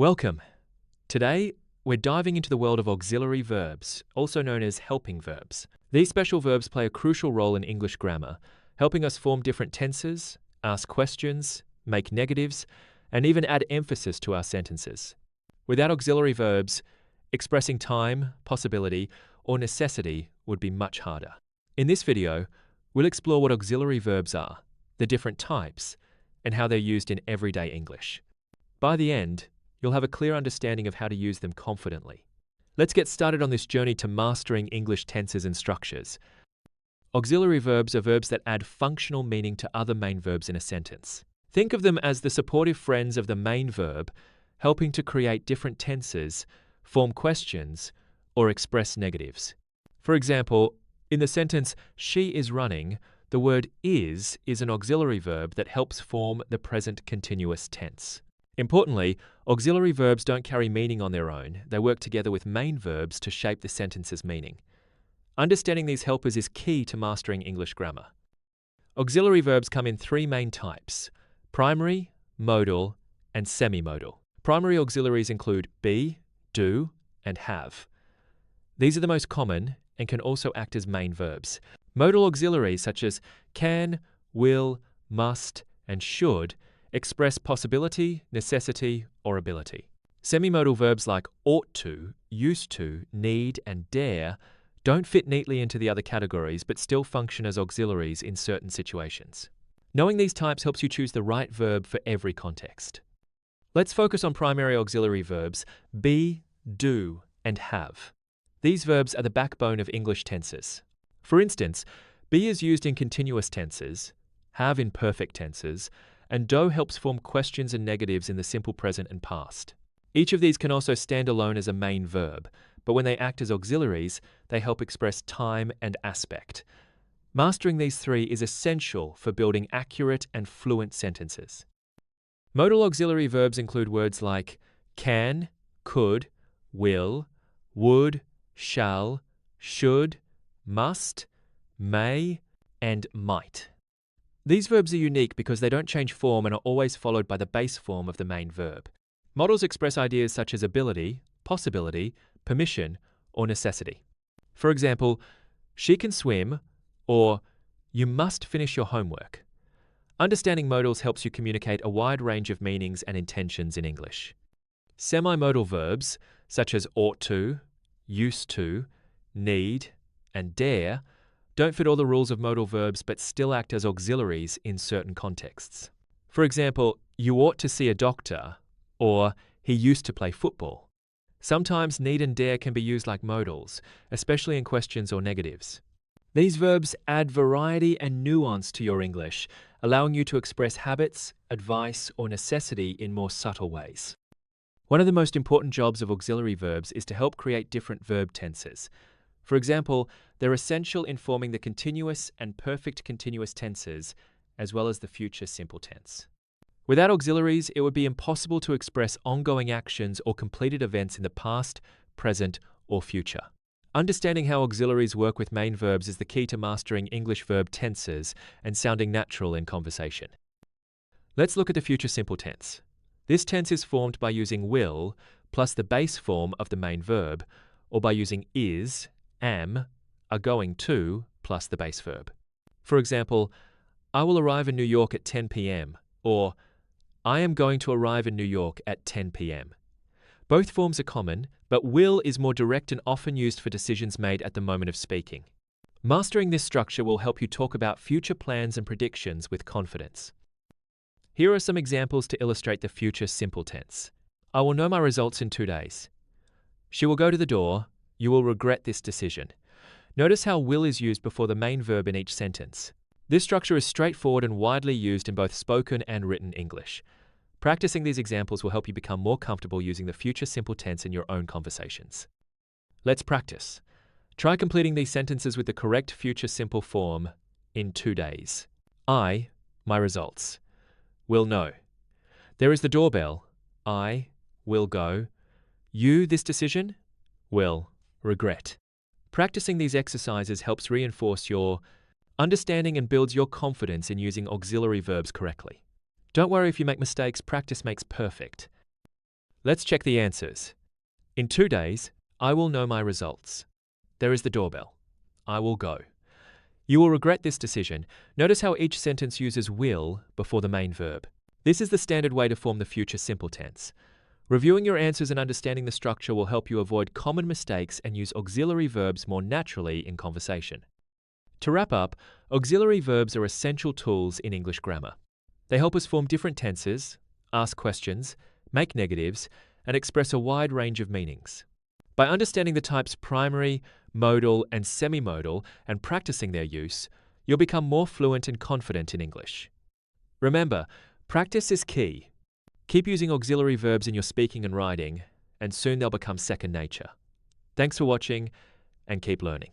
Welcome. Today, we're diving into the world of auxiliary verbs, also known as helping verbs. These special verbs play a crucial role in English grammar, helping us form different tenses, ask questions, make negatives, and even add emphasis to our sentences. Without auxiliary verbs, expressing time, possibility, or necessity would be much harder. In this video, we'll explore what auxiliary verbs are, the different types, and how they're used in everyday English. By the end, you'll have a clear understanding of how to use them confidently. Let's get started on this journey to mastering English tenses and structures. Auxiliary verbs are verbs that add functional meaning to other main verbs in a sentence. Think of them as the supportive friends of the main verb, helping to create different tenses, form questions, or express negatives. For example, in the sentence, "she is running," the word is an auxiliary verb that helps form the present continuous tense. Importantly, auxiliary verbs don't carry meaning on their own. They work together with main verbs to shape the sentence's meaning. Understanding these helpers is key to mastering English grammar. Auxiliary verbs come in three main types: primary, modal, and semi-modal. Primary auxiliaries include be, do, and have. These are the most common and can also act as main verbs. Modal auxiliaries such as can, will, must, and should express possibility, necessity, or ability. Semi-modal verbs like ought to, used to, need, and dare don't fit neatly into the other categories but still function as auxiliaries in certain situations. Knowing these types helps you choose the right verb for every context. Let's focus on primary auxiliary verbs be, do, and have. These verbs are the backbone of English tenses. For instance, be is used in continuous tenses, have in perfect tenses, and do helps form questions and negatives in the simple present and past. Each of these can also stand alone as a main verb, but when they act as auxiliaries, they help express time and aspect. Mastering these three is essential for building accurate and fluent sentences. Modal auxiliary verbs include words like can, could, will, would, shall, should, must, may, and might. These verbs are unique because they don't change form and are always followed by the base form of the main verb. Modals express ideas such as ability, possibility, permission, or necessity. For example, she can swim, or you must finish your homework. Understanding modals helps you communicate a wide range of meanings and intentions in English. Semi-modal verbs, such as ought to, used to, need, and dare, don't fit all the rules of modal verbs but still act as auxiliaries in certain contexts. For example, you ought to see a doctor, or he used to play football. Sometimes need and dare can be used like modals, especially in questions or negatives. These verbs add variety and nuance to your English, allowing you to express habits, advice, or necessity in more subtle ways. One of the most important jobs of auxiliary verbs is to help create different verb tenses. For example, they're essential in forming the continuous and perfect continuous tenses, as well as the future simple tense. Without auxiliaries, it would be impossible to express ongoing actions or completed events in the past, present, or future. Understanding how auxiliaries work with main verbs is the key to mastering English verb tenses and sounding natural in conversation. Let's look at the future simple tense. This tense is formed by using will plus the base form of the main verb, or by using is, am, are going to, plus the base verb. For example, I will arrive in New York at 10 p.m. or I am going to arrive in New York at 10 p.m. Both forms are common, but will is more direct and often used for decisions made at the moment of speaking. Mastering this structure will help you talk about future plans and predictions with confidence. Here are some examples to illustrate the future simple tense. I will know my results in 2 days. She will go to the door. You will regret this decision. Notice how will is used before the main verb in each sentence. This structure is straightforward and widely used in both spoken and written English. Practicing these examples will help you become more comfortable using the future simple tense in your own conversations. Let's practice. Try completing these sentences with the correct future simple form in 2 days. I, my results. Will know. There is the doorbell. I will go. You, this decision. Will regret. Practicing these exercises helps reinforce your understanding and builds your confidence in using auxiliary verbs correctly. Don't worry if you make mistakes, practice makes perfect. Let's check the answers. In 2 days, I will know my results. There is the doorbell. I will go. You will regret this decision. Notice how each sentence uses will before the main verb. This is the standard way to form the future simple tense. Reviewing your answers and understanding the structure will help you avoid common mistakes and use auxiliary verbs more naturally in conversation. To wrap up, auxiliary verbs are essential tools in English grammar. They help us form different tenses, ask questions, make negatives, and express a wide range of meanings. By understanding the types primary, modal, and semi-modal and practicing their use, you'll become more fluent and confident in English. Remember, practice is key. Keep using auxiliary verbs in your speaking and writing, and soon they'll become second nature. Thanks for watching, and keep learning.